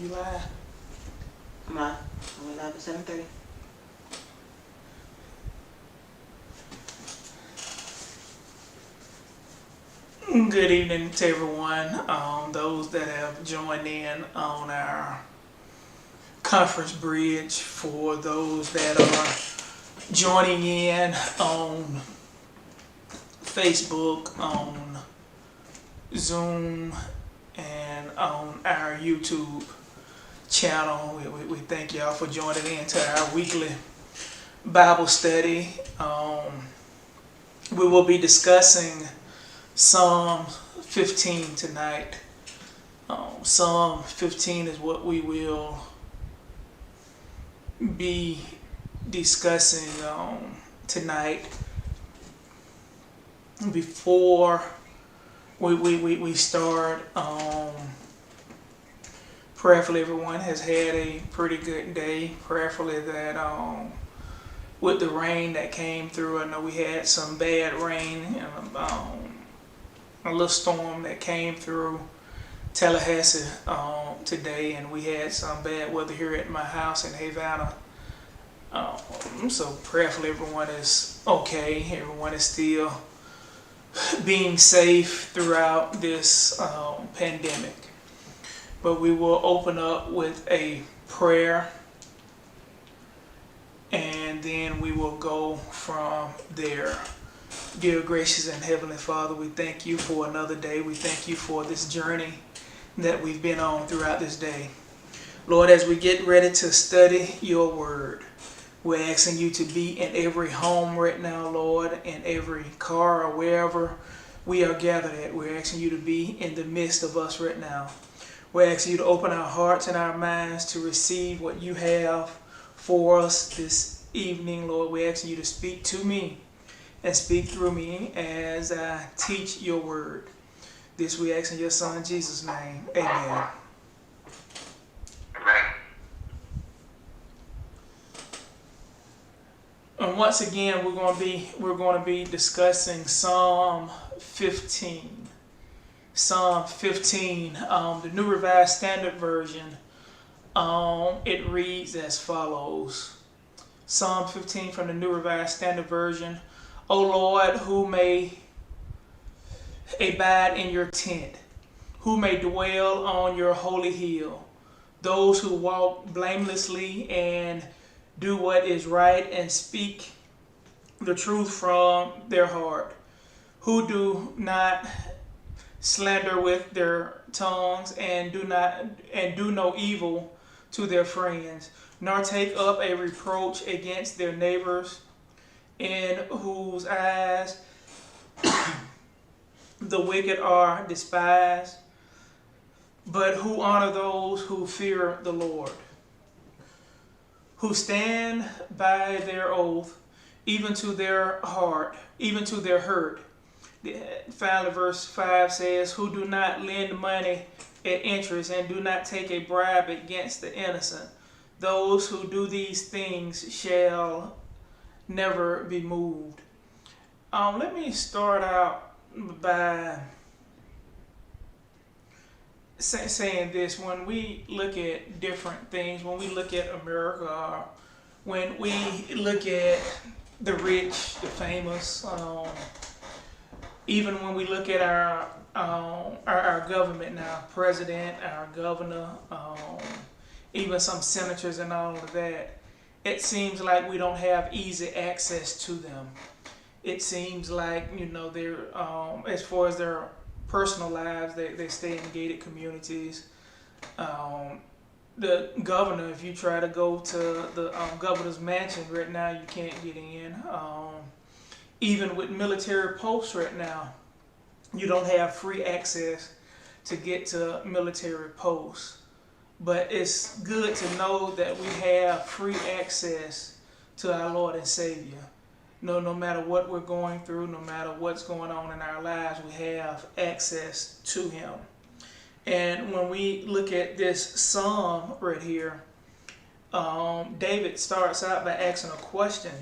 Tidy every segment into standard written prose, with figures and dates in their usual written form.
You live? Am I? We live at 7:30. Good evening to everyone. Those that have joined in on our conference bridge, for those that are joining in on Facebook, on Zoom, and on our YouTube channel. We thank y'all for joining in to our weekly Bible study. We will be discussing Psalm 15 tonight. Psalm 15 is what we will be discussing tonight. Before we start, prayerfully everyone has had a pretty good day. Prayerfully that with the rain that came through, I know we had some bad rain and a little storm that came through Tallahassee today, and we had some bad weather here at my house in Havana. So prayerfully everyone is okay. Everyone is still being safe throughout this pandemic. But we will open up with a prayer, and then we will go from there. Dear gracious and heavenly Father, we thank you for another day. We thank you for this journey that we've been on throughout this day. Lord, as we get ready to study your word, we're asking you to be in every home right now, Lord, in every car or wherever we are gathered at. We're asking you to be in the midst of us right now. We're asking you to open our hearts and our minds to receive what you have for us this evening, Lord. We're asking you to speak to me and speak through me as I teach your word. This we ask in your son Jesus' name. Amen. And once again, we're going to be discussing Psalm 15. Psalm 15, the New Revised Standard Version. It reads as follows. Psalm 15 from the New Revised Standard Version. O Lord, who may abide in your tent, who may dwell on your holy hill, those who walk blamelessly and do what is right and speak the truth from their heart, who do not slander with their tongues and do no evil to their friends, nor take up a reproach against their neighbors, in whose eyes the wicked are despised, but who honor those who fear the Lord, who stand by their oath, even to their hurt. Finally, verse 5 says, who do not lend money at interest and do not take a bribe against the innocent. Those who do these things shall never be moved. Let me start out by saying this. When we look at different things, when we look at America, when we look at the rich, the famous, even when we look at our government now, president, our governor, even some senators and all of that, it seems like we don't have easy access to them. It seems like, they're, as far as their personal lives, they stay in gated communities. The governor, if you try to go to the governor's mansion right now, you can't get in. Even with military posts right now, you don't have free access to get to military posts. But it's good to know that we have free access to our Lord and Savior. No matter what we're going through, no matter what's going on in our lives, we have access to Him. And when we look at this psalm right here, David starts out by asking a question.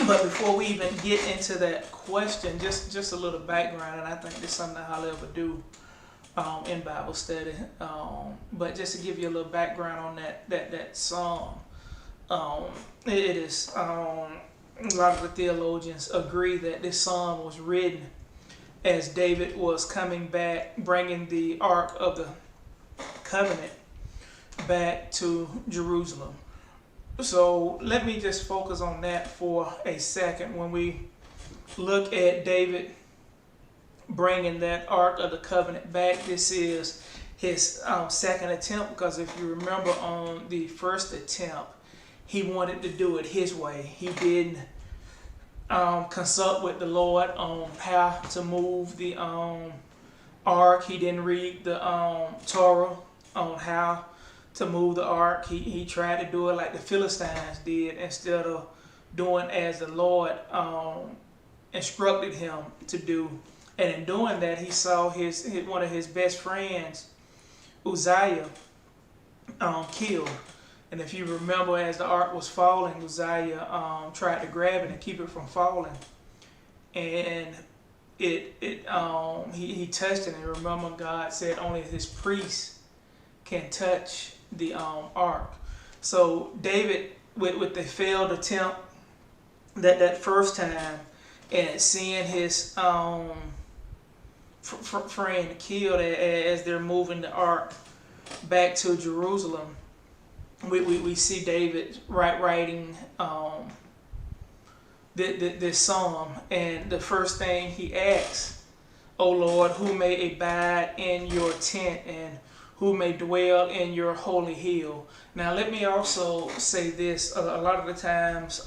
But before we even get into that question, just a little background, and I think this is something I'll ever do. in Bible study. But just to give you a little background on that psalm, it is a lot of the theologians agree that this psalm was written as David was coming back, bringing the Ark of the Covenant back to Jerusalem. So let me just focus on that for a second. When we look at David bringing that Ark of the Covenant back, this is his second attempt, because if you remember on the first attempt, he wanted to do it his way. He didn't consult with the Lord on how to move the Ark. He didn't read the Torah on how to move the Ark. He tried to do it like the Philistines did, instead of doing as the Lord instructed him to do. And in doing that, he saw one of his best friends, Uzziah, killed. And if you remember, as the ark was falling, Uzziah tried to grab it and keep it from falling. And he touched it. And remember, God said only his priests can touch the ark. So David, with the failed attempt that first time, and seeing his friend killed as they're moving the ark back to Jerusalem, we see David writing this psalm, and the first thing he asks, "O Lord, who may abide in your tent, and who may dwell in your holy hill?" Now let me also say this, a lot of the times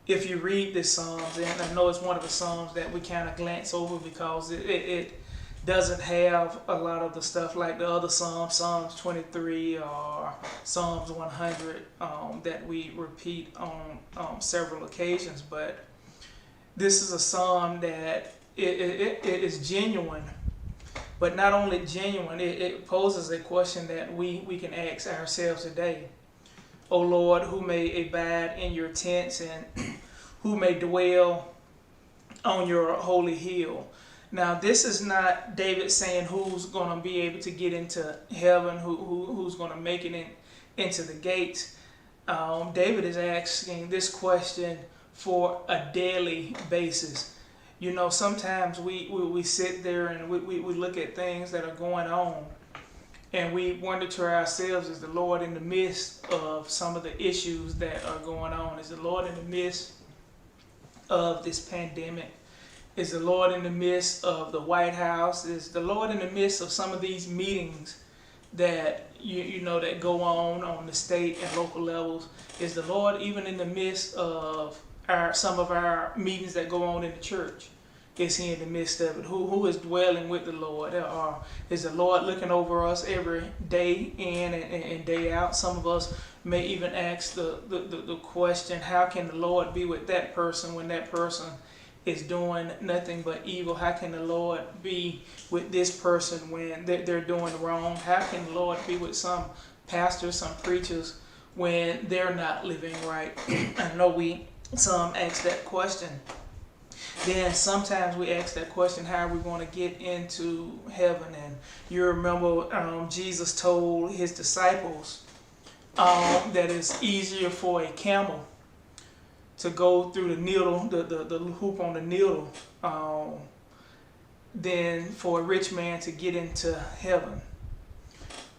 if you read this Psalms, and I know it's one of the Psalms that we kind of glance over because it doesn't have a lot of the stuff like the other Psalms, Psalms 23 or Psalms 100 that we repeat on several occasions. But this is a Psalm that it is genuine, but not only genuine, it poses a question that we can ask ourselves today. O Lord, who may abide in your tents, and who may dwell on your holy hill? Now, this is not David saying who's going to be able to get into heaven, who's going to make it into the gates. David is asking this question for a daily basis. You know, sometimes we sit there and we look at things that are going on, and we wonder to ourselves, is the Lord in the midst of some of the issues that are going on? Is the Lord in the midst of this pandemic? Is the Lord in the midst of the White House? Is the Lord in the midst of some of these meetings that you know that go on the state and local levels? Is the Lord even in the midst of some of our meetings that go on in the church? Is he in the midst of it? Who is dwelling with the Lord? Is the Lord looking over us every day in and day out? Some of us may even ask the question, how can the Lord be with that person when that person is doing nothing but evil? How can the Lord be with this person when they're doing wrong? How can the Lord be with some pastors, some preachers, when they're not living right? I know some ask that question. Then sometimes we ask that question, how are we going to get into heaven? And you remember Jesus told his disciples that it's easier for a camel to go through the needle, the hoop on the needle, than for a rich man to get into heaven.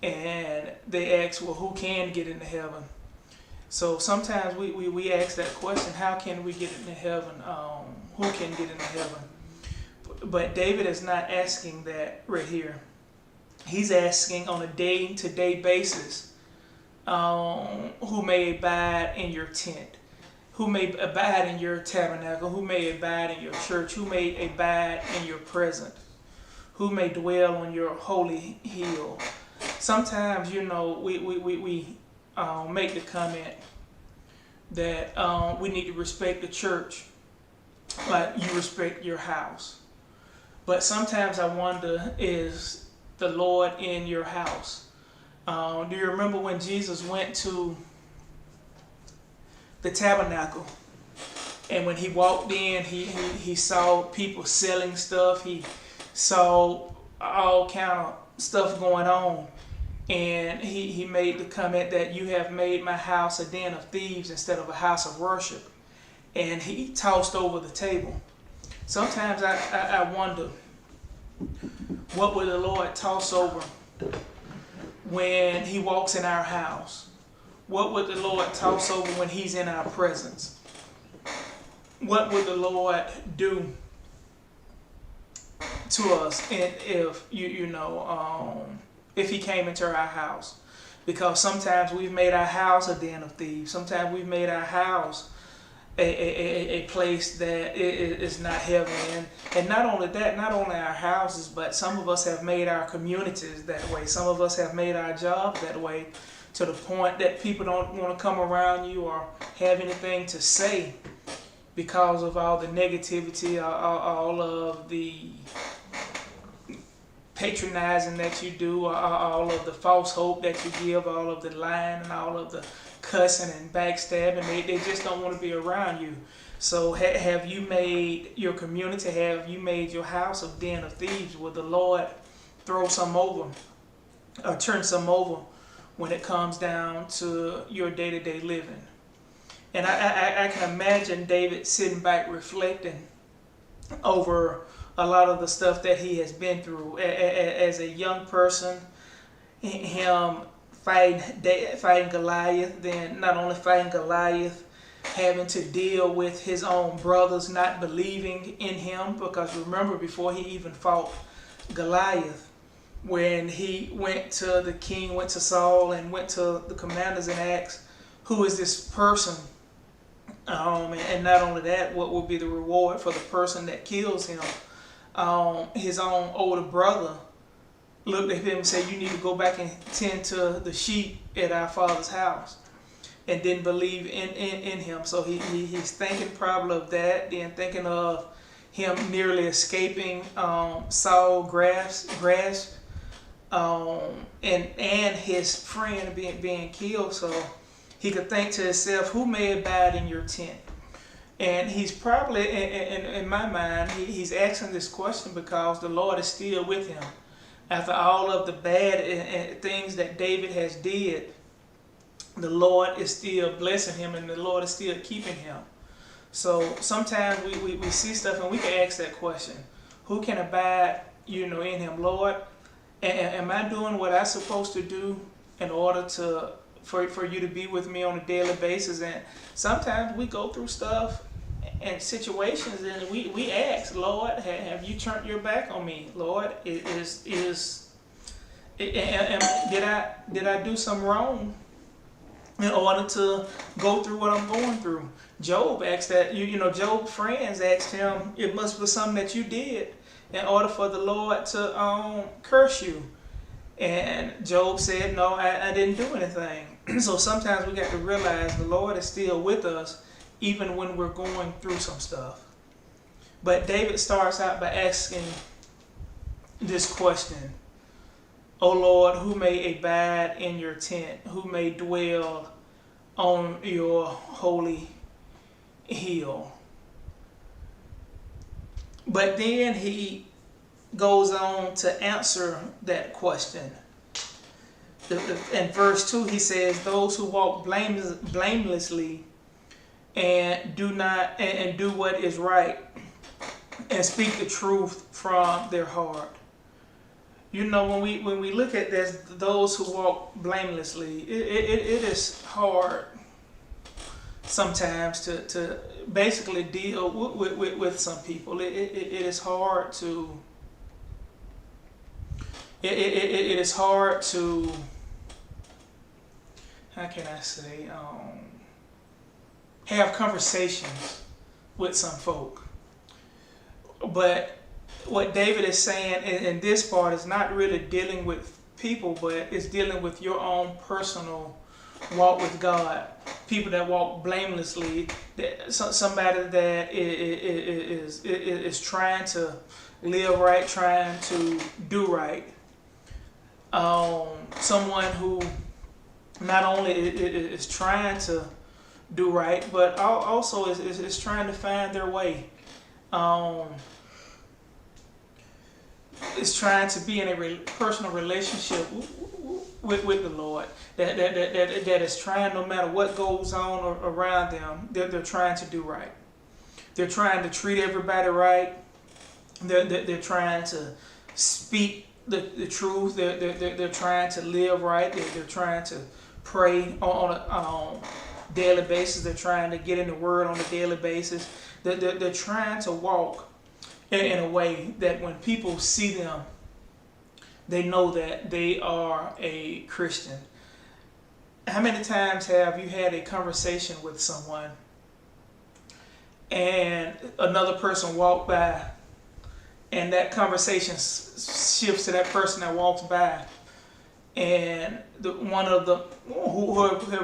And they ask, well, who can get into heaven? So sometimes we ask that question, how can we get into heaven? Who can get into heaven? But David is not asking that right here. He's asking on a day-to-day basis, who may abide in your tent? Who may abide in your tabernacle? Who may abide in your church? Who may abide in your presence? Who may dwell on your holy hill? Sometimes, you know, we make the comment that we need to respect the church like you respect your house. But sometimes I wonder, is the Lord in your house? Do you remember when Jesus went to the tabernacle, and when he walked in, he saw people selling stuff. He saw all kind of stuff going on, and he made the comment that you have made my house a den of thieves instead of a house of worship, and he tossed over the table. Sometimes I wonder, what would the Lord toss over when he walks in our house? What would the Lord toss over when he's in our presence? What would the Lord do to us if if he came into our house? Because sometimes we've made our house a den of thieves. Sometimes we've made our house a place that is not heaven. And not only that, not only our houses, but some of us have made our communities that way. Some of us have made our jobs that way, to the point that people don't want to come around you or have anything to say because of all the negativity, all of the patronizing that you do, all of the false hope that you give, all of the lying and all of the cussing and backstabbing. They just don't want to be around you. So have you made your community, have you made your house a den of thieves? Will the Lord throw some over or turn some over when it comes down to your day-to-day living? And I can imagine David sitting back reflecting over a lot of the stuff that he has been through as a young person, him fighting Goliath, then not only fighting Goliath, having to deal with his own brothers not believing in him. Because remember, before he even fought Goliath, when he went to the king, went to Saul and went to the commanders and asked, who is this person? And not only that, what will be the reward for the person that kills him? His own older brother looked at him and said, you need to go back and tend to the sheep at our father's house, and didn't believe in him. So he's thinking probably of that, then thinking of him nearly escaping Saul grasp, and his friend being killed. So he could think to himself, who may abide in your tent? And he's probably, in my mind, he's asking this question because the Lord is still with him. After all of the bad things that David has did, the Lord is still blessing him, and the Lord is still keeping him. So sometimes we see stuff and we can ask that question, who can abide in him? Lord, am I doing what I'm supposed to do in order for you to be with me on a daily basis? And sometimes we go through stuff and situations, and we ask, Lord, have you turned your back on me? Lord, did I do something wrong in order to go through what I'm going through? Job asked that. Job's friends asked him, it must be something that you did in order for the Lord to curse you. And Job said, no, I didn't do anything. So sometimes we got to realize the Lord is still with us even when we're going through some stuff. But David starts out by asking this question, O Lord, who may abide in your tent? Who may dwell on your holy hill? But then he goes on to answer that question. In verse 2, he says, those who walk blamelessly and do what is right and speak the truth from their heart. When we look at this, those who walk blamelessly, it is hard sometimes to basically deal with some people. It is hard to it is hard to, how can I say, have conversations with some folk. But what David is saying in this part is not really dealing with people, but it's dealing with your own personal walk with God. People that walk blamelessly, somebody that is trying to live right, trying to do right. Someone who not only is trying to do right, but also is trying to find their way. is trying to be in a personal relationship with the Lord, that is trying, no matter what goes on around them, they're trying to do right. They're trying to treat everybody right. They're trying to speak the truth. They're trying to live right. They're trying to pray on a daily basis. They're trying to get in the Word on a daily basis. They're trying to walk in a way that when people see them, they know that they are a Christian. How many times have you had a conversation with someone and another person walked by, and that conversation shifts to that person that walks by, and whoever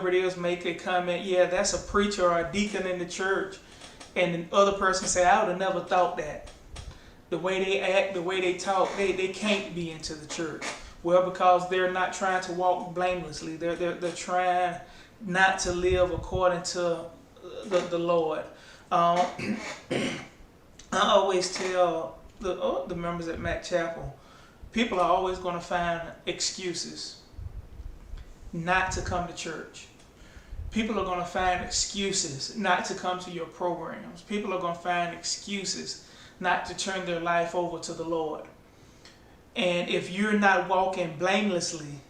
it is make a comment, yeah, that's a preacher or a deacon in the church, and the other person say, I would have never thought that. The way they act, the way they talk, they can't be into the church. Well, because they're not trying to walk blamelessly. They're trying not to live according to the Lord. I always tell the members at Mac Chapel, people are always going to find excuses not to come to church. People are going to find excuses not to come to your programs. People are going to find excuses not to turn their life over to the Lord. And if you're not walking blamelessly,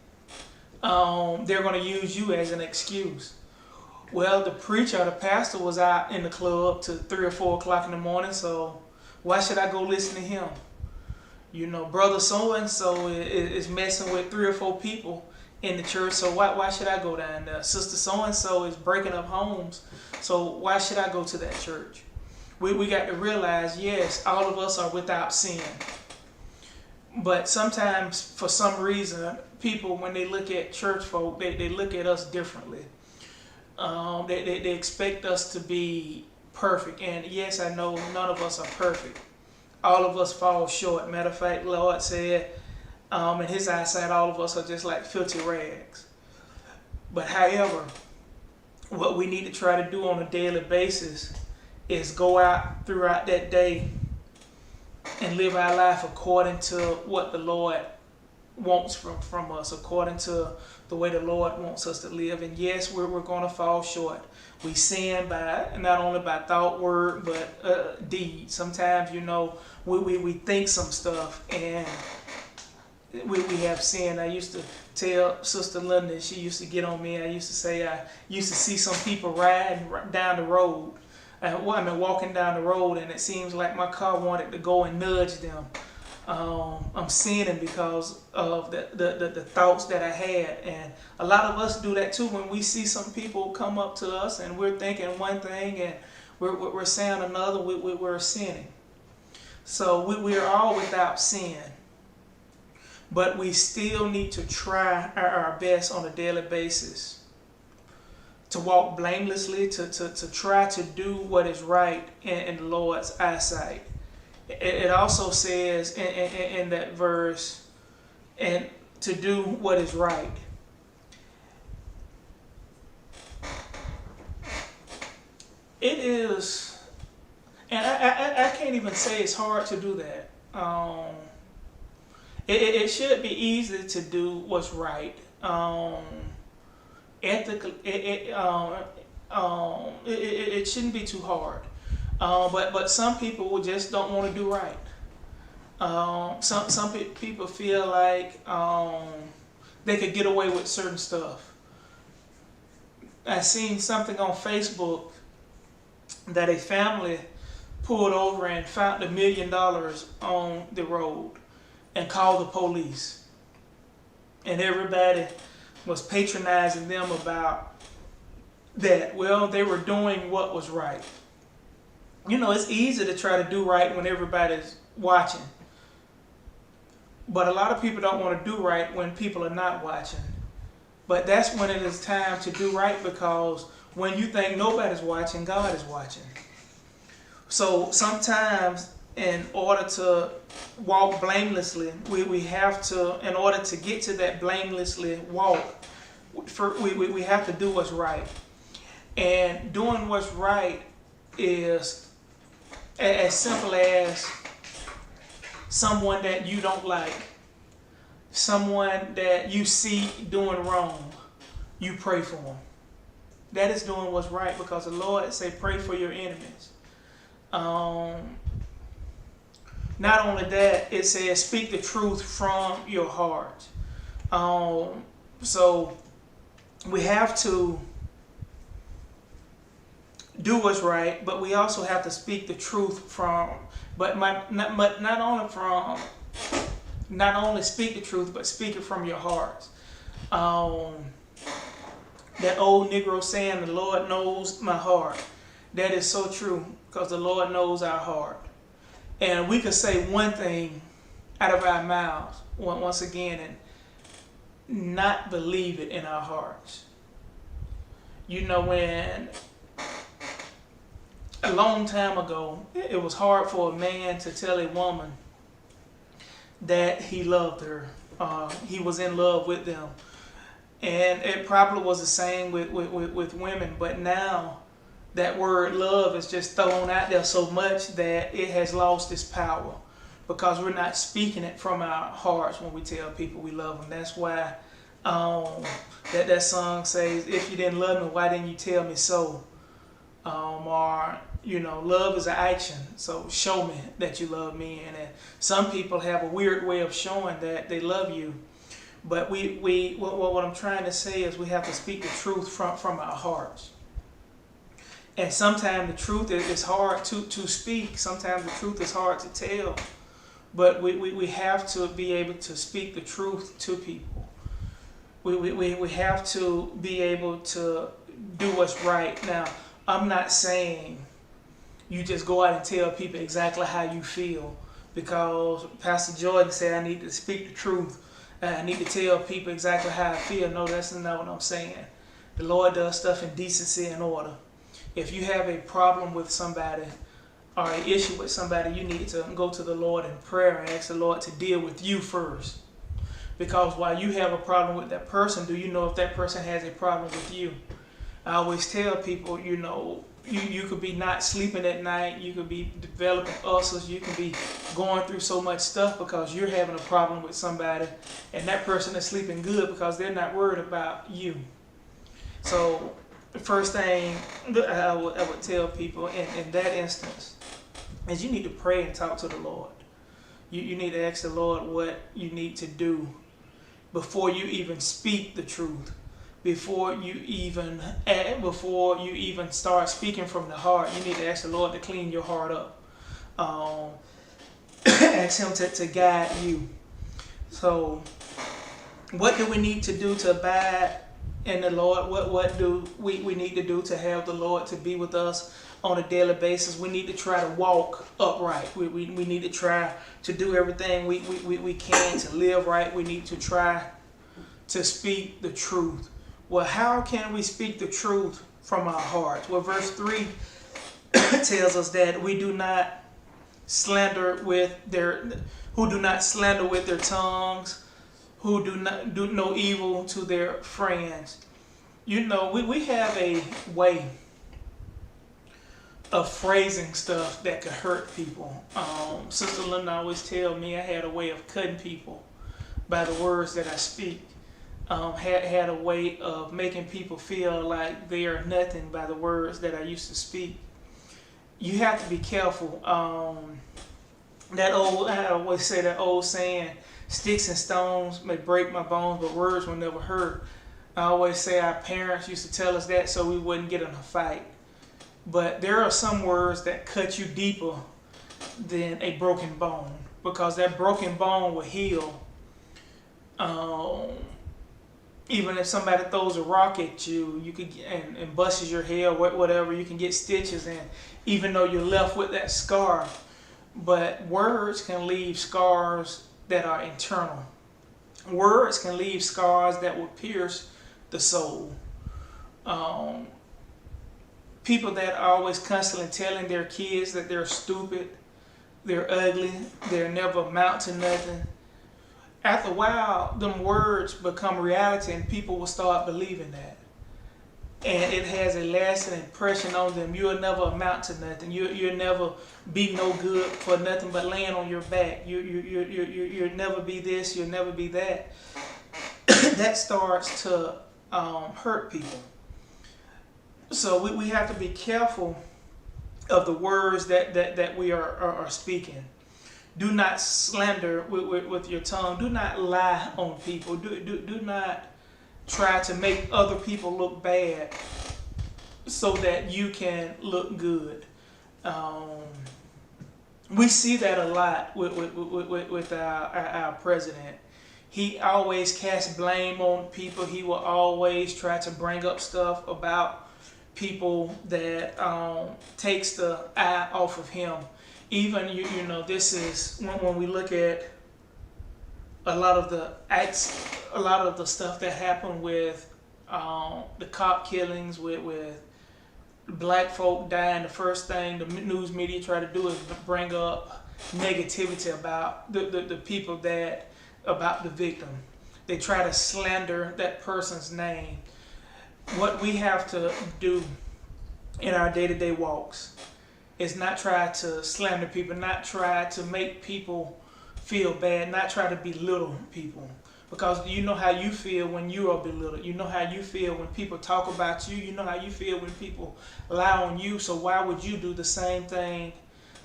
they're going to use you as an excuse. Well, the preacher or the pastor was out in the club till 3 or 4 o'clock in the morning, so why should I go listen to him? You know, brother so-and-so is messing with 3 or 4 people in the church, so why should I go down there? Sister so-and-so is breaking up homes, so why should I go to that church? We got to realize, yes, all of us are without sin. But sometimes, for some reason, people, when they look at church folk, they look at us differently. They expect us to be perfect. And yes, I know none of us are perfect. All of us fall short. Matter of fact, the Lord said, in His eyesight, all of us are just like filthy rags. But however, what we need to try to do on a daily basis is go out throughout that day and live our life according to what the Lord wants from us, according to the way the Lord wants us to live. And yes, we're going to fall short. We sin by not only by thought, word, but deed. Sometimes, you know, we think some stuff and we have sin. I used to tell Sister Linda, she used to get on me. I used to say I used to see some people riding down the road. Walking down the road, and it seems like my car wanted to go and nudge them. I'm sinning because of the thoughts that I had, and a lot of us do that too. When we see some people come up to us, and we're thinking one thing, and we're saying another, we're sinning. So we are all without sin, but we still need to try our best on a daily basis to walk blamelessly, to try to do what is right in the Lord's eyesight. It also says in that verse, and to do what is right. It is, and I can't even say it's hard to do that. It should be easy to do what's right. Ethical, it shouldn't be too hard, but some people just don't want to do right. Some people feel like they could get away with certain stuff. I seen something on Facebook that a family pulled over and found $1 million on the road and called the police, and everybody was patronizing them about that. Well, they were doing what was right. You know, it's easy to try to do right when everybody's watching. But a lot of people don't want to do right when people are not watching. But that's when it is time to do right, because when you think nobody's watching, God is watching. So sometimes, in order to walk blamelessly, we have to, in order to get to that blamelessly walk, we have to do what's right. And doing what's right is as simple as someone that you don't like, someone that you see doing wrong, you pray for them. That is doing what's right, because the Lord say pray for your enemies. Not only that, it says speak the truth from your heart. So we have to do what's right, but we also have to speak the truth from. Not only speak the truth, but speak it from your heart. That old Negro saying, "The Lord knows my heart." That is so true, because the Lord knows our heart. And we could say one thing out of our mouths once again and not believe it in our hearts. You know, when a long time ago, it was hard for a man to tell a woman that he loved her. He was in love with them. And it probably was the same with women. But now that word love is just thrown out there so much that it has lost its power, because we're not speaking it from our hearts when we tell people we love them. That's why that song says, "If you didn't love me, why didn't you tell me so?" Or, you know, love is an action, so show me that you love me. And some people have a weird way of showing that they love you. But what I'm trying to say is we have to speak the truth from our hearts. And sometimes the truth is hard to speak. Sometimes the truth is hard to tell. But we have to be able to speak the truth to people. We have to be able to do what's right. Now, I'm not saying you just go out and tell people exactly how you feel, because Pastor Jordan said I need to speak the truth. I need to tell people exactly how I feel. No, that's not what I'm saying. The Lord does stuff in decency and order. If you have a problem with somebody or an issue with somebody, you need to go to the Lord in prayer and ask the Lord to deal with you first. Because while you have a problem with that person, do you know if that person has a problem with you? I always tell people, you know, you could be not sleeping at night, you could be developing ulcers, you can be going through so much stuff because you're having a problem with somebody, and that person is sleeping good because they're not worried about you. So the first thing that I would tell people in that instance is you need to pray and talk to the Lord. You need to ask the Lord what you need to do before you even speak the truth. Before you even start speaking from the heart, you need to ask the Lord to clean your heart up. Ask Him to guide you. So, what do we need to do to abide in the Lord? What do we need to do to have the Lord to be with us on a daily basis? We need to try to walk upright. We need to try to do everything we can to live right. We need to try to speak the truth. Well, how can we speak the truth from our hearts? Well, verse 3 tells us that we do not slander with their tongues, who do not do no evil to their friends. You know, we have a way of phrasing stuff that could hurt people. Sister Linda always tell me I had a way of cutting people by the words that I speak. Had a way of making people feel like they are nothing by the words that I used to speak. You have to be careful. I always say that old saying, "Sticks and stones may break my bones, but words will never hurt." I always say our parents used to tell us that so we wouldn't get in a fight. But there are some words that cut you deeper than a broken bone, because that broken bone will heal. Even if somebody throws a rock at you, you could and busts your head, whatever, you can get stitches in, even though you're left with that scar. But words can leave scars that are internal. Words can leave scars that will pierce the soul. People that are always constantly telling their kids that they're stupid, they're ugly, they'll never amount to nothing. After a while, them words become reality and people will start believing that. and it has a lasting impression on them. You'll never amount to nothing. You'll never be no good for nothing but laying on your back. You'll never be this. You'll never be that. That starts to hurt people. So we have to be careful of the words that we are speaking. Do not slander with your tongue. Do not lie on people. Do not try to make other people look bad so that you can look good. We see that a lot with our president. He always casts blame on people. He will always try to bring up stuff about people that takes the eye off of him. Even you know, this is when we look at a lot of the acts, a lot of the stuff that happened with the cop killings, with black folk dying. The first thing the news media try to do is bring up negativity about the people about the victim. They try to slander that person's name. What we have to do in our day-to-day walks is not try to slander people, not try to make people feel bad, not try to belittle people. Because you know how you feel when you are belittled. You know how you feel when people talk about you. You know how you feel when people lie on you. So why would you do the same thing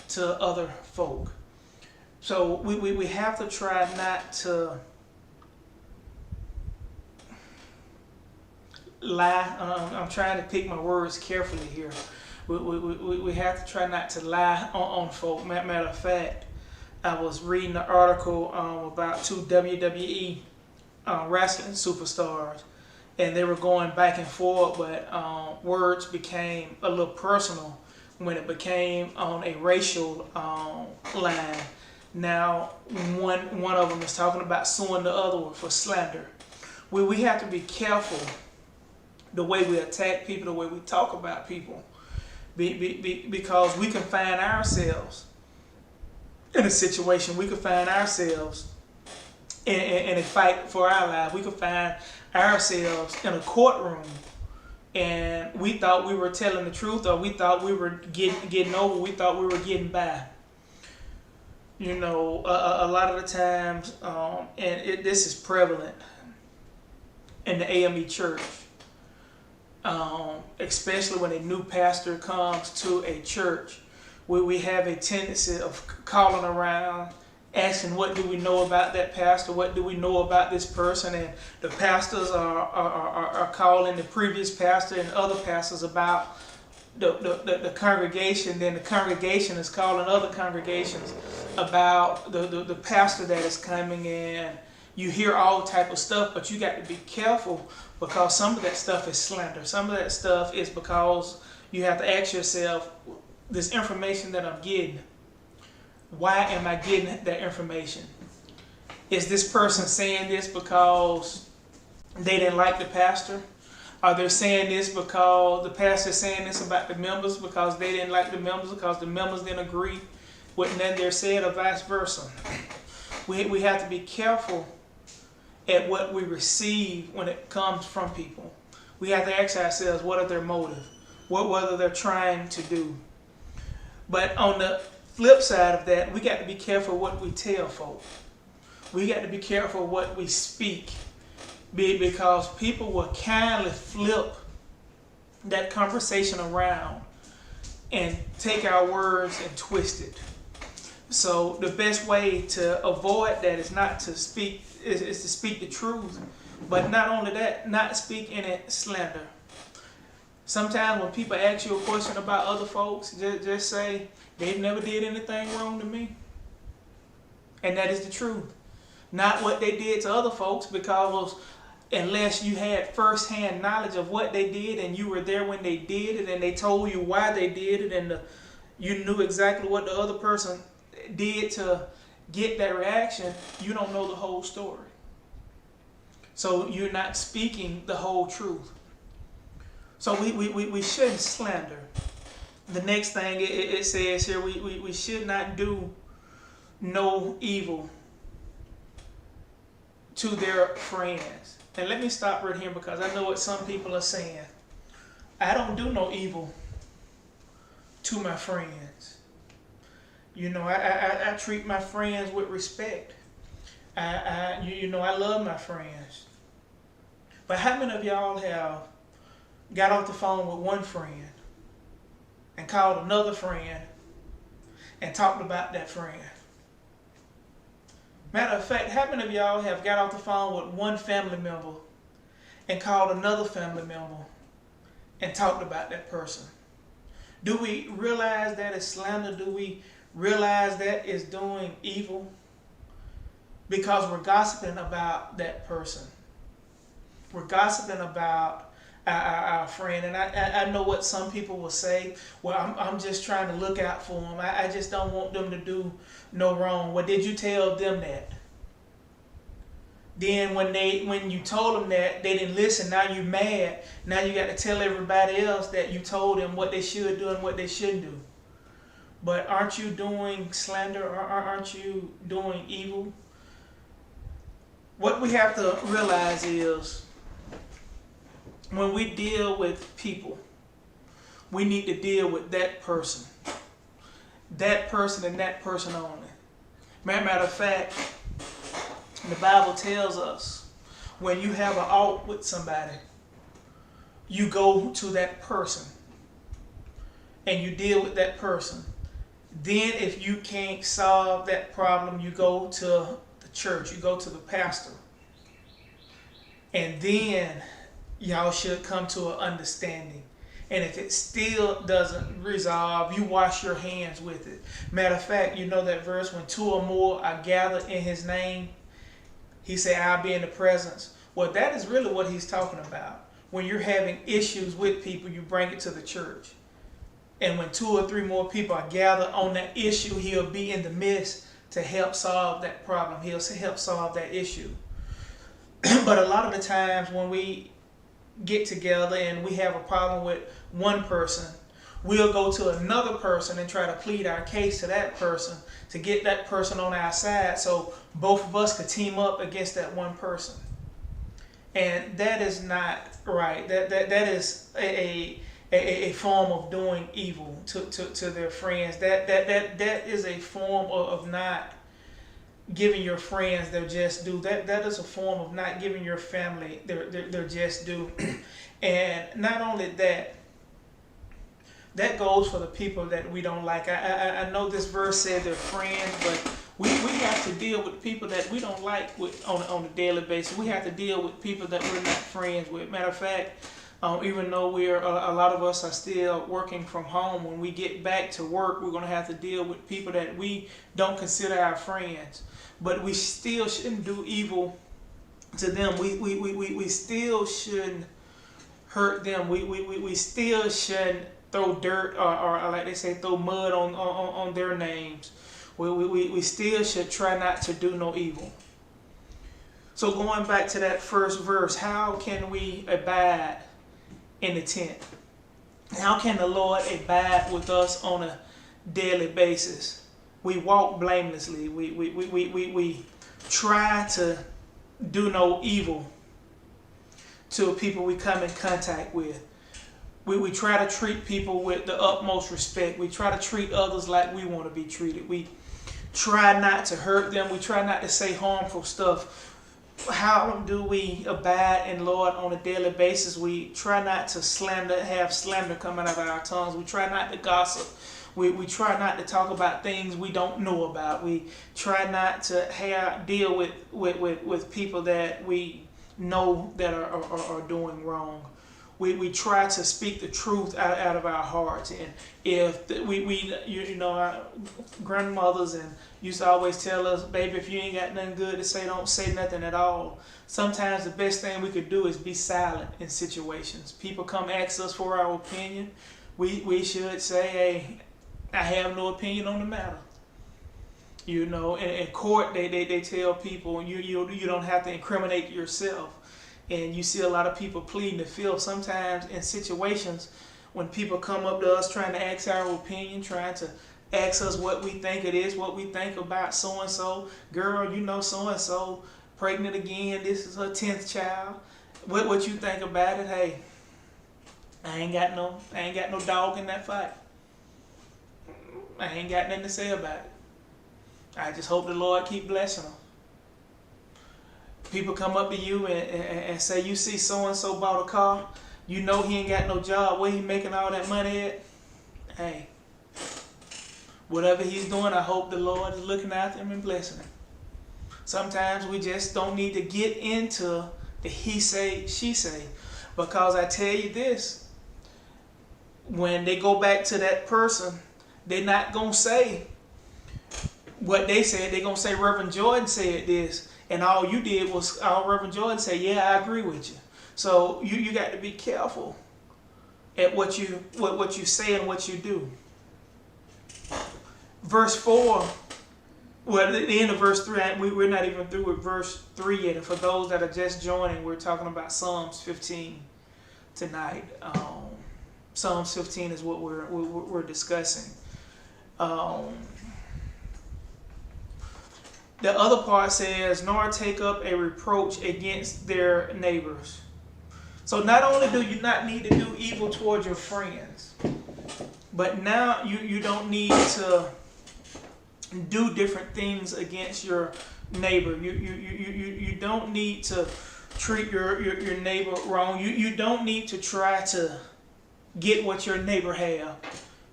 to other folk? So we have to try not to lie. I'm trying to pick my words carefully here. We have to try not to lie on folk. Matter of fact, I was reading an article about two WWE wrestling superstars, and they were going back and forth, but words became a little personal when it became on a racial line. Now, one of them is talking about suing the other one for slander. We have to be careful the way we attack people, the way we talk about people, because we can find ourselves in a situation. We can find ourselves in a fight for our lives. We could find ourselves in a courtroom, and we thought we were telling the truth, or we thought we were getting over. We thought we were getting by. You know, a lot of the times, and this is prevalent in the AME church, especially when a new pastor comes to a church, where we have a tendency of calling around, asking what do we know about that pastor, what do we know about this person, and the pastors are calling the previous pastor and other pastors about the congregation. Then the congregation is calling other congregations about the pastor that is coming in. You hear all type of stuff, but you got to be careful, because some of that stuff is slander. Some of that stuff is because you have to ask yourself, this information that I'm getting, why am I getting that information? Is this person saying this because they didn't like the pastor? Are they saying this because the pastor is saying this about the members because they didn't like the members, because the members didn't agree with nothing they're saying, or vice versa? We have to be careful at what we receive when it comes from people. We have to ask ourselves, what are their motives? What are they trying to do? But on the flip side of that, we got to be careful what we tell folk. We got to be careful what we speak, because people will kindly flip that conversation around and take our words and twist it. So the best way to avoid that is not to speak, is to speak the truth. But not only that, not speak any slander. Sometimes when people ask you a question about other folks, just say, they never did anything wrong to me. And that is the truth. Not what they did to other folks, because unless you had first-hand knowledge of what they did and you were there when they did it and they told you why they did it, and you knew exactly what the other person did to get that reaction, you don't know the whole story. So you're not speaking the whole truth. So we shouldn't slander. The next thing it says here, we should not do no evil to their friends. And let me stop right here, because I know what some people are saying. I don't do no evil to my friends. I treat my friends with respect. I love my friends. But how many of y'all have got off the phone with one friend and called another friend and talked about that friend? Matter of fact, how many of y'all have got off the phone with one family member and called another family member and talked about that person? Do we realize that is slander? Do we realize that is doing evil? Because we're gossiping about that person. We're gossiping about our friend. And I know what some people will say. Well, I'm just trying to look out for them. I just don't want them to do no wrong. Well, did you tell them that? Then when you told them that, they didn't listen. Now you mad. Now you got to tell everybody else that you told them what they should do and what they shouldn't do. But aren't you doing slander? Or aren't you doing evil? What we have to realize is when we deal with people, we need to deal with that person. That person and that person only. Matter of fact, the Bible tells us when you have an ought with somebody, you go to that person and you deal with that person. Then if you can't solve that problem, you go to the church, you go to the pastor. And then y'all should come to an understanding. And if it still doesn't resolve, you wash your hands with it. Matter of fact, you know that verse, when two or more are gathered in his name, he said, I'll be in the presence. Well, that is really what he's talking about. When you're having issues with people, you bring it to the church. And when two or three more people are gathered on that issue, he'll be in the midst to help solve that problem. He'll help solve that issue. But a lot of the times when we get together and we have a problem with one person, we'll go to another person and try to plead our case to that person to get that person on our side so both of us could team up against that one person. And that is not right. That is a form of doing evil to their friends. That is a form of not giving your friends their just due. That is a form of not giving your family their just due. And not only that, that goes for the people that we don't like. I know this verse said they're friends, but we have to deal with people that we don't like on a daily basis. We have to deal with people that we're not friends with. Matter of fact, even though a lot of us are still working from home, when we get back to work, we're going to have to deal with people that we don't consider our friends. But we still shouldn't do evil to them. We still shouldn't hurt them. We still shouldn't throw dirt or like they say, throw mud on their names. We still should try not to do no evil. So going back to that first verse, how can we abide in the tent? How can the Lord abide with us on a daily basis? We walk blamelessly. We try to do no evil to people we come in contact with. We try to treat people with the utmost respect. We try to treat others like we want to be treated. We try not to hurt them. We try not to say harmful stuff. How do we abide in Lord on a daily basis? We try not to have slander coming out of our tongues. We try not to gossip. We try not to talk about things we don't know about. We try not to deal with people that we know that are doing wrong. We try to speak the truth out of our hearts. And if our grandmothers and used to always tell us, baby, if you ain't got nothing good to say, don't say nothing at all. Sometimes the best thing we could do is be silent in situations. People come ask us for our opinion. We should say, hey, I have no opinion on the matter. In court, they tell people you don't have to incriminate yourself. And you see a lot of people pleading the field sometimes in situations when people come up to us trying to ask our opinion, trying to ask us what we think it is, what we think about so-and-so. Girl, so-and-so pregnant again. This is her 10th child. What you think about it? Hey, I ain't got no dog in that fight. I ain't got nothing to say about it. I just hope the Lord keep blessing them. People come up to you and say, you see so-and-so bought a car, you know he ain't got no job, where he making all that money at? Hey, whatever he's doing, I hope the Lord is looking after him and blessing him. Sometimes we just don't need to get into the he say, she say. Because I tell you this, when they go back to that person, they're not going to say what they said. They're going to say, Reverend Jordan said this. And all you did was, Reverend Jordan said, yeah, I agree with you. So you got to be careful at what you say and what you do. Verse 4, well, at the end of verse 3, we're not even through with verse 3 yet. And for those that are just joining, we're talking about Psalms 15 tonight. Psalms 15 is what we're discussing. The other part says, nor take up a reproach against their neighbors. So not only do you not need to do evil towards your friends, but now you don't need to do different things against your neighbor. You don't need to treat your neighbor wrong. You don't need to try to get what your neighbor have.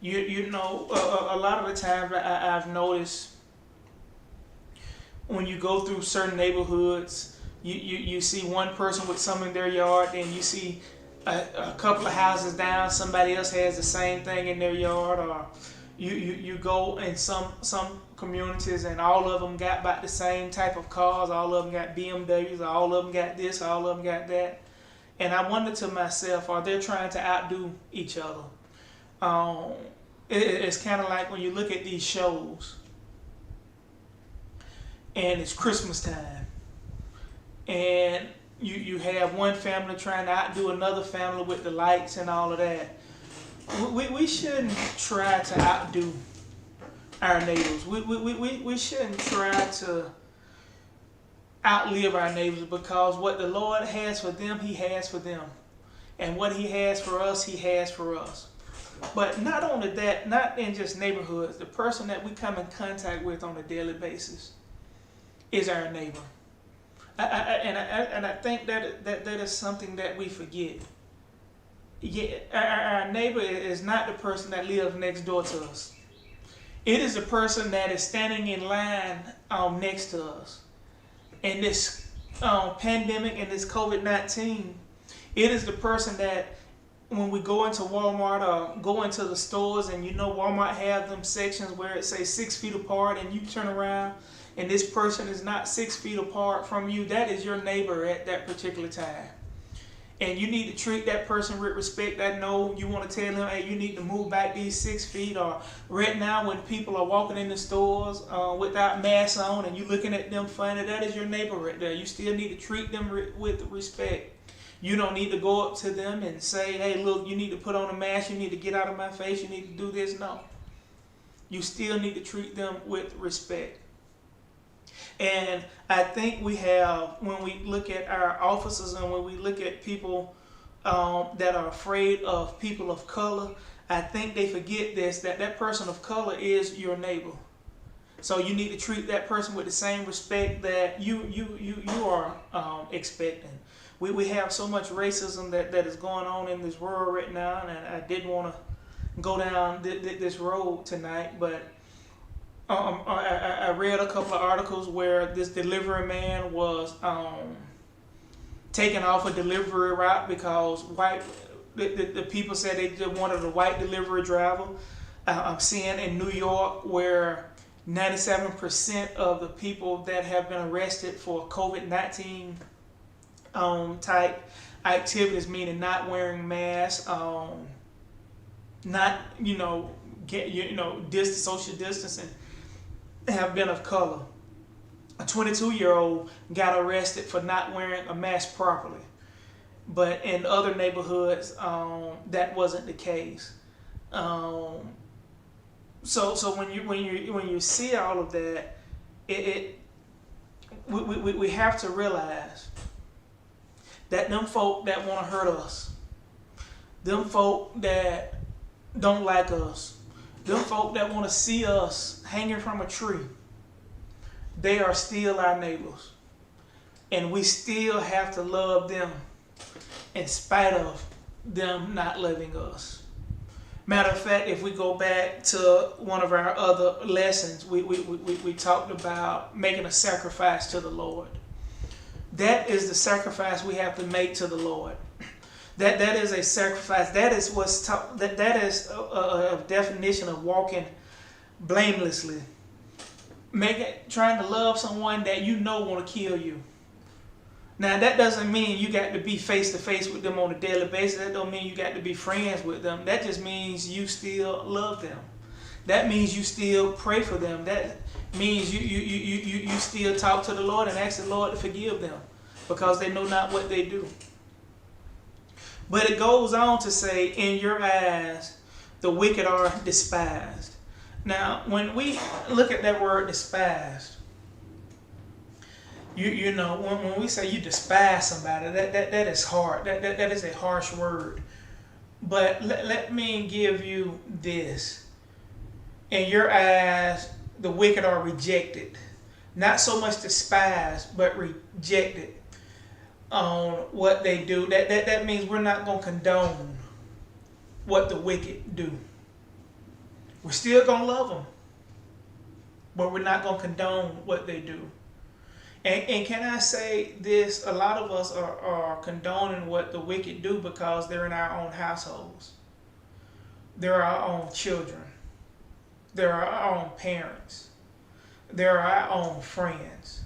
You know, a lot of the times I've noticed when you go through certain neighborhoods, you see one person with some in their yard, and you see a couple of houses down, somebody else has the same thing in their yard, or you go in some communities and all of them got about the same type of cars, all of them got BMWs, all of them got this, all of them got that. And I wonder to myself, are they trying to outdo each other? It's kind of like when you look at these shows and it's Christmas time, and you have one family trying to outdo another family with the lights and all of that. We shouldn't try to outdo our neighbors. We shouldn't try to outlive our neighbors, because what the Lord has for them, He has for them. And what He has for us, He has for us. But not only that, not in just neighborhoods, the person that we come in contact with on a daily basis is our neighbor. And I think that is something that we forget. Yeah, our neighbor is not the person that lives next door to us. It is the person that is standing in line next to us. In this pandemic and this COVID-19, it is the person that when we go into Walmart or go into the stores, and you know Walmart have them sections where it says 6 feet apart, and you turn around and this person is not 6 feet apart from you, that is your neighbor at that particular time. And you need to treat that person with respect. I know you want to tell them, hey, you need to move back these 6 feet. Or right now when people are walking in the stores without masks on and you looking at them funny, that is your neighbor right there. You still need to treat them with respect. You don't need to go up to them and say, hey, look, you need to put on a mask. You need to get out of my face. You need to do this. No. You still need to treat them with respect. And I think we have, when we look at our officers and when we look at people that are afraid of people of color, I think they forget this, that person of color is your neighbor. So you need to treat that person with the same respect that you are expecting. We have so much racism that is going on in this world right now, and I didn't want to go down this road tonight, but I read a couple of articles where this delivery man was taken off a delivery route because the people said they wanted a white delivery driver. I'm seeing in New York where 97% of the people that have been arrested for COVID-19 type activities, meaning not wearing masks, not social distancing, have been of color. A 22-year-old got arrested for not wearing a mask properly, but in other neighborhoods that wasn't the case. So when you see all of that, we have to realize that them folk that want to hurt us, them folk that don't like us, them folk that want to see us hanging from a tree, they are still our neighbors. And we still have to love them in spite of them not loving us. Matter of fact, if we go back to one of our other lessons, we talked about making a sacrifice to the Lord. That is the sacrifice we have to make to the Lord. That is a sacrifice. That is what's that is a definition of walking blamelessly. Trying to love someone that you know want to kill you. Now that doesn't mean you got to be face to face with them on a daily basis. That don't mean you got to be friends with them. That just means you still love them. That means you still pray for them. That means you still talk to the Lord and ask the Lord to forgive them because they know not what they do. But it goes on to say, in your eyes, the wicked are despised. Now, when we look at that word despised, you know, when we say you despise somebody, that is hard. That is a harsh word. But let me give you this. In your eyes, the wicked are rejected. Not so much despised, but rejected on what they do. That means we're not going to condone what the wicked do. We're still going to love them, but we're not going to condone what they do. And can I say this? A lot of us are condoning what the wicked do because they're in our own households. They're our own children. They're our own parents. They're our own friends.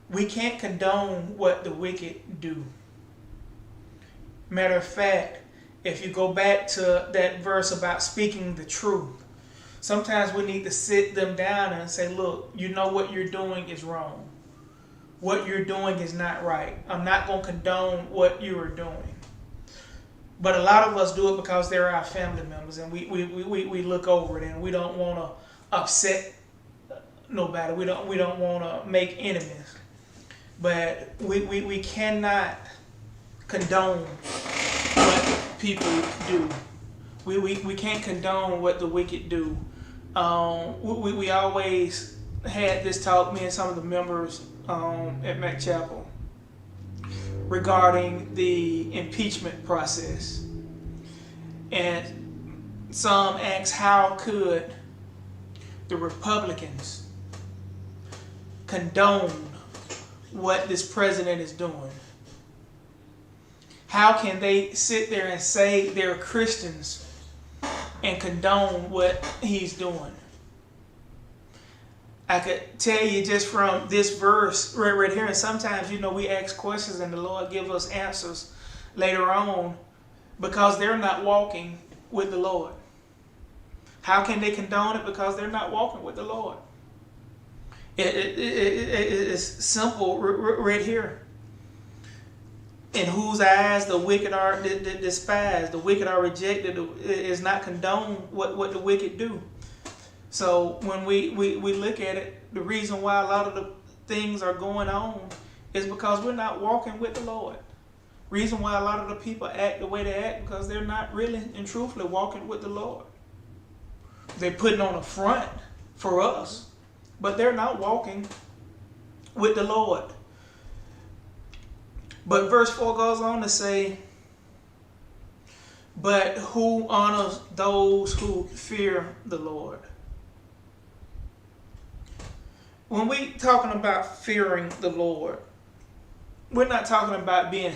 We can't condone what the wicked do. Matter of fact, if you go back to that verse about speaking the truth, sometimes we need to sit them down and say, look, you know what you're doing is wrong. What you're doing is not right. I'm not going to condone what you are doing. But a lot of us do it because they're our family members and we look over it and we don't want to upset nobody. We don't want to make enemies. But we cannot condone what people do. We can't condone what the wicked do. We always had this talk, me and some of the members at Mac Chapel, regarding the impeachment process. And some ask, how could the Republicans condone what this president is doing? How can they sit there and say they're Christians and condone what he's doing? I could tell you just from this verse right here, and sometimes, you know, we ask questions and the Lord give us answers later on because they're not walking with the Lord. How can they condone it? Because they're not walking with the Lord. It's simple right here. In whose eyes the wicked are despised, the wicked are rejected, is not condoned what the wicked do. So when we look at it, the reason why a lot of the things are going on is because we're not walking with the Lord. Reason why a lot of the people act the way they act because they're not really and truthfully walking with the Lord. They're putting on a front for us, but they're not walking with the Lord. But verse 4 goes on to say, but who honors those who fear the Lord? When we talking about fearing the Lord, we're not talking about being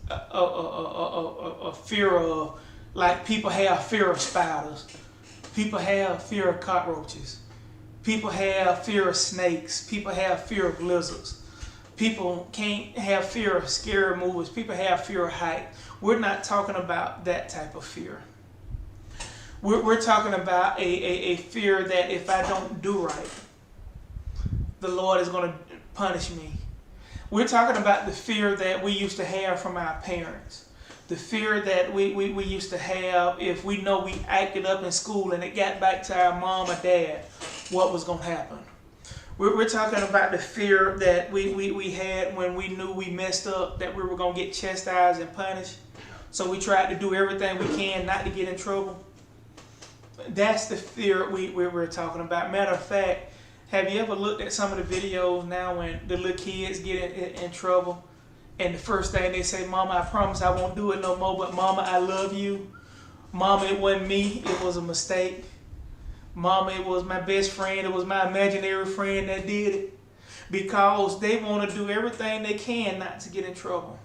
a fear of, like people have fear of spiders. People have fear of cockroaches. People have fear of snakes. People have fear of lizards. People can't have fear of scary movies. People have fear of height. We're not talking about that type of fear. We're talking about a fear that if I don't do right, the Lord is going to punish me. We're talking about the fear that we used to have from our parents. The fear that we used to have if we know we acted up in school and it got back to our mom or dad, what was going to happen. We're talking about the fear that we had when we knew we messed up, that we were going to get chastised and punished. So we try to do everything we can not to get in trouble. That's the fear we're talking about. Matter of fact, have you ever looked at some of the videos now when the little kids get in trouble? And the first thing they say, Mama, I promise I won't do it no more, but Mama, I love you. Mama, it wasn't me, it was a mistake. Mama, it was my best friend, it was my imaginary friend that did it. Because they want to do everything they can not to get in trouble.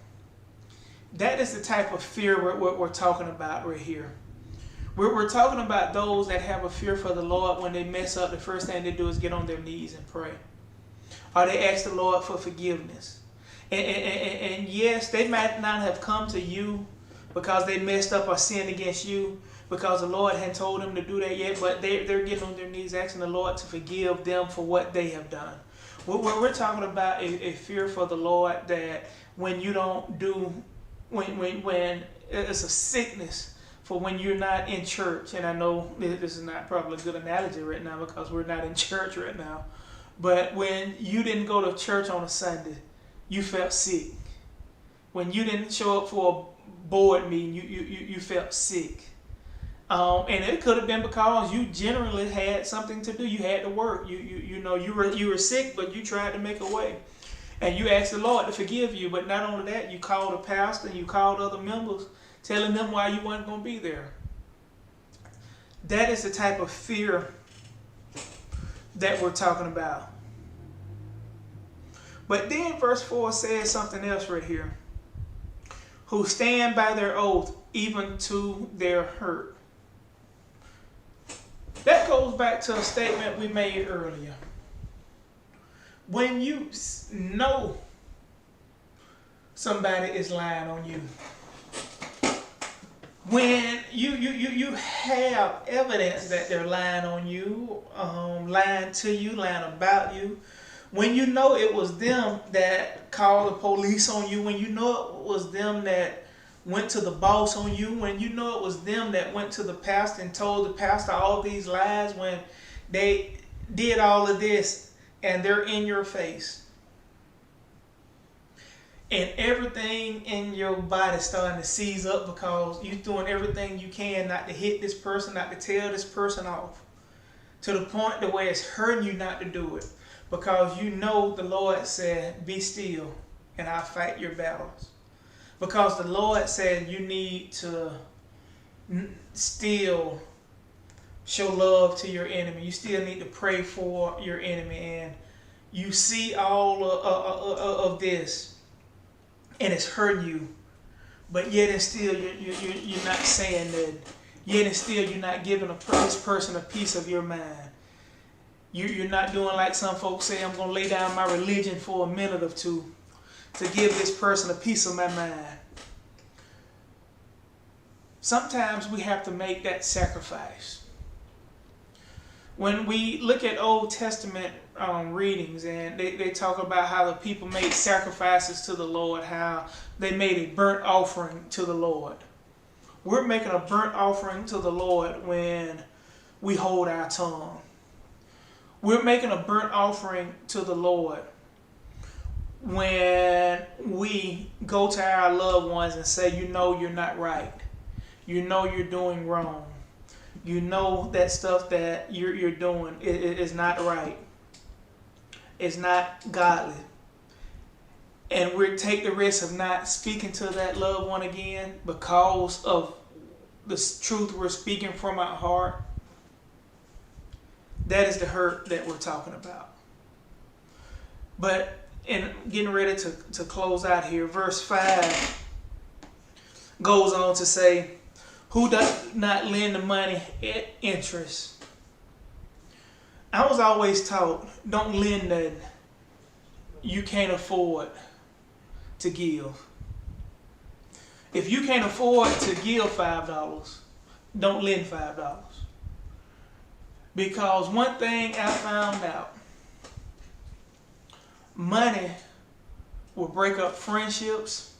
That is the type of fear we're talking about right here. We're talking about those that have a fear for the Lord. When they mess up, the first thing they do is get on their knees and pray. Or they ask the Lord for forgiveness. And yes, they might not have come to you because they messed up or sinned against you, because the Lord hadn't told them to do that yet, but they're getting on their knees asking the Lord to forgive them for what they have done. We're talking about a fear for the Lord, that when you don't do, when it's a sickness for when you're not in church. And I know this is not probably a good analogy right now because we're not in church right now, but when you didn't go to church on a Sunday, you felt sick. When you didn't show up for a board meeting, you felt sick. And it could have been because you generally had something to do. You had to work. You were sick, but you tried to make a way. And you asked the Lord to forgive you. But not only that, you called a pastor and you called other members, telling them why you weren't going to be there. That is the type of fear that we're talking about. But then verse 4 says something else right here. Who stand by their oath even to their hurt. That goes back to a statement we made earlier. When you know somebody is lying on you, when you have evidence that they're lying on you, lying to you, lying about you, when you know it was them that called the police on you, when you know it was them that went to the boss on you, when you know it was them that went to the pastor and told the pastor all these lies, when they did all of this and they're in your face, and everything in your body starting to seize up because you're doing everything you can not to hit this person, not to tell this person off, to the point to where it's hurting you not to do it, because you know the Lord said, be still and I'll fight your battles. Because the Lord said you need to still show love to your enemy. You still need to pray for your enemy. And you see all of this and it's hurting you. But yet and still you're not saying that. Yet and still you're not giving this person a piece of your mind. You're not doing like some folks say, I'm going to lay down my religion for a minute or two to give this person a piece of my mind. Sometimes we have to make that sacrifice. When we look at Old Testament readings, and they talk about how the people made sacrifices to the Lord, how they made a burnt offering to the Lord. We're making a burnt offering to the Lord when we hold our tongue. We're making a burnt offering to the Lord when we go to our loved ones and say, you know you're not right. You know you're doing wrong. You know that stuff that you're doing is not right. It's not godly. And we take the risk of not speaking to that loved one again because of the truth we're speaking from our heart. That is the hurt that we're talking about. But in getting ready to close out here, verse 5 goes on to say, who does not lend the money at interest? I was always taught, don't lend that you can't afford to give. If you can't afford to give $5, don't lend $5. Because one thing I found out, money will break up friendships,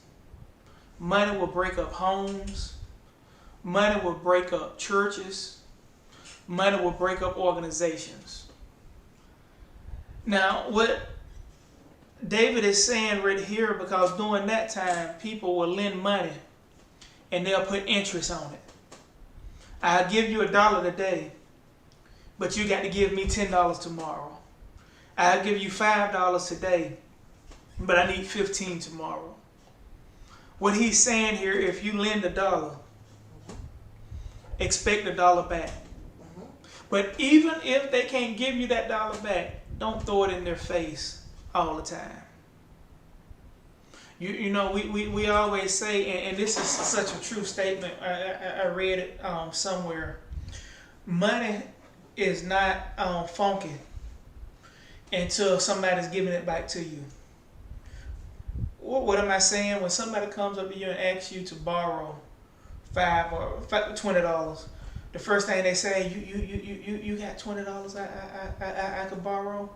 money will break up homes, money will break up churches, money will break up organizations. Now, what David is saying right here, because during that time, people will lend money and they'll put interest on it. I'll give you $1 today, but you got to give me $10 tomorrow. I'll give you $5 today, but I need 15 tomorrow. What he's saying here, if you lend $1, expect $1 back. But even if they can't give you that $1 back, don't throw it in their face all the time. You know, we always say, and this is such a true statement, I read it somewhere, money is not funky until somebody's giving it back to you. What am I saying? When somebody comes up to you and asks you to borrow $5 or $20, the first thing they say, you got $20 I could borrow?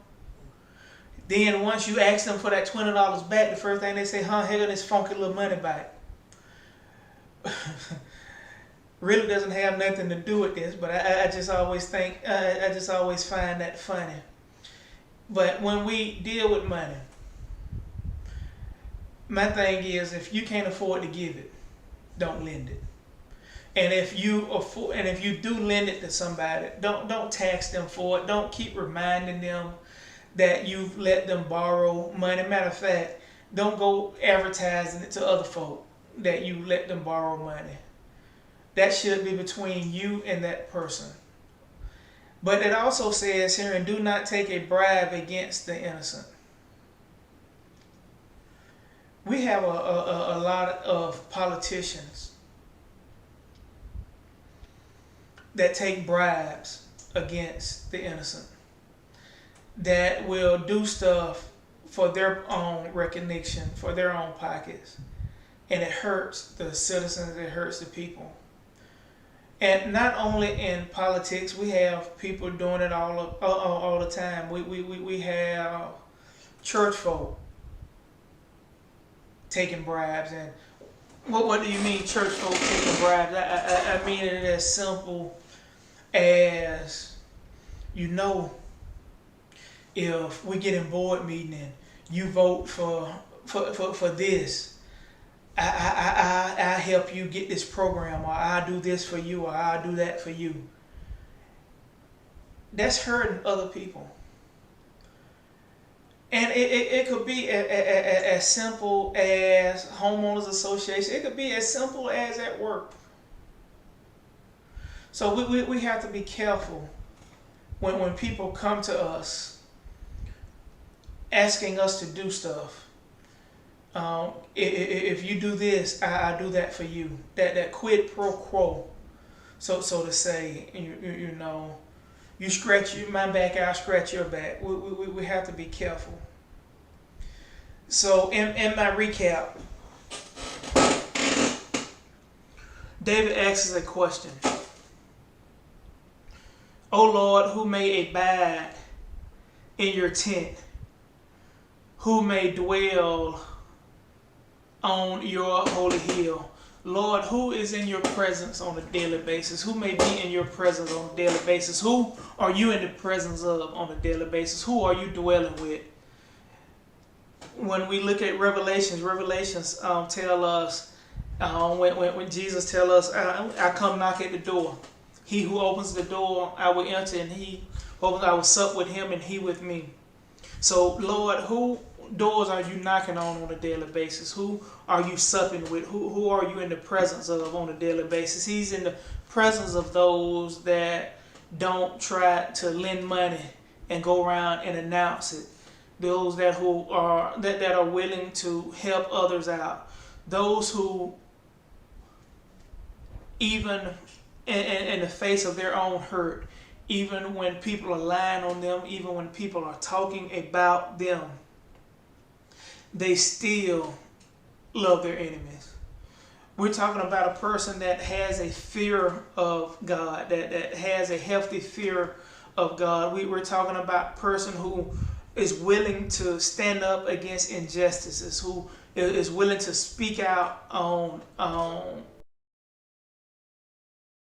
Then once you ask them for that $20 back, the first thing they say, here go this funky little money back. Really doesn't have nothing to do with this, but I just always think, I just always find that funny. But when we deal with money, my thing is, if you can't afford to give it, don't lend it. And if you do lend it to somebody, don't tax them for it. Don't keep reminding them that you've let them borrow money. Matter of fact, don't go advertising it to other folk that you let them borrow money. That should be between you and that person. But it also says here, and do not take a bribe against the innocent. We have a lot of politicians that take bribes against the innocent, that will do stuff for their own recognition, for their own pockets. And it hurts the citizens, it hurts the people. And not only in politics, we have people doing it all the time. We have church folk taking bribes. And what do you mean church folk taking bribes? I mean it as simple as, you know, if we get in board meeting and you vote for this, I help you get this program, or I do this for you, or I do that for you. That's hurting other people. And it could be as simple as homeowners association. It could be as simple as at work. So we have to be careful when people come to us asking us to do stuff. If you do this, I do that for you. That quid pro quo, so to say. You know, you scratch my back, I'll scratch your back. We have to be careful. So in my recap, David asks a question. O Lord, who may abide in your tent? Who may dwell on your holy hill? Lord, who is in your presence on a daily basis? Who may be in your presence on a daily basis? Who are you in the presence of on a daily basis? Who are you dwelling with? When we look at Revelations tell us, when Jesus tell us, I come knock at the door. He who opens the door, I will enter, and he opens, I will sup with him and he with me. So, Lord, who doors are you knocking on a daily basis? Who are you supping with? Who are you in the presence of on a daily basis? He's in the presence of those that don't try to lend money and go around and announce it. Those that are willing to help others out. Those who, even in the face of their own hurt, even when people are lying on them, even when people are talking about them, they still love their enemies. We're talking about a person that has a fear of God, that has a healthy fear of God. We're talking about a person who is willing to stand up against injustices, who is willing to speak out on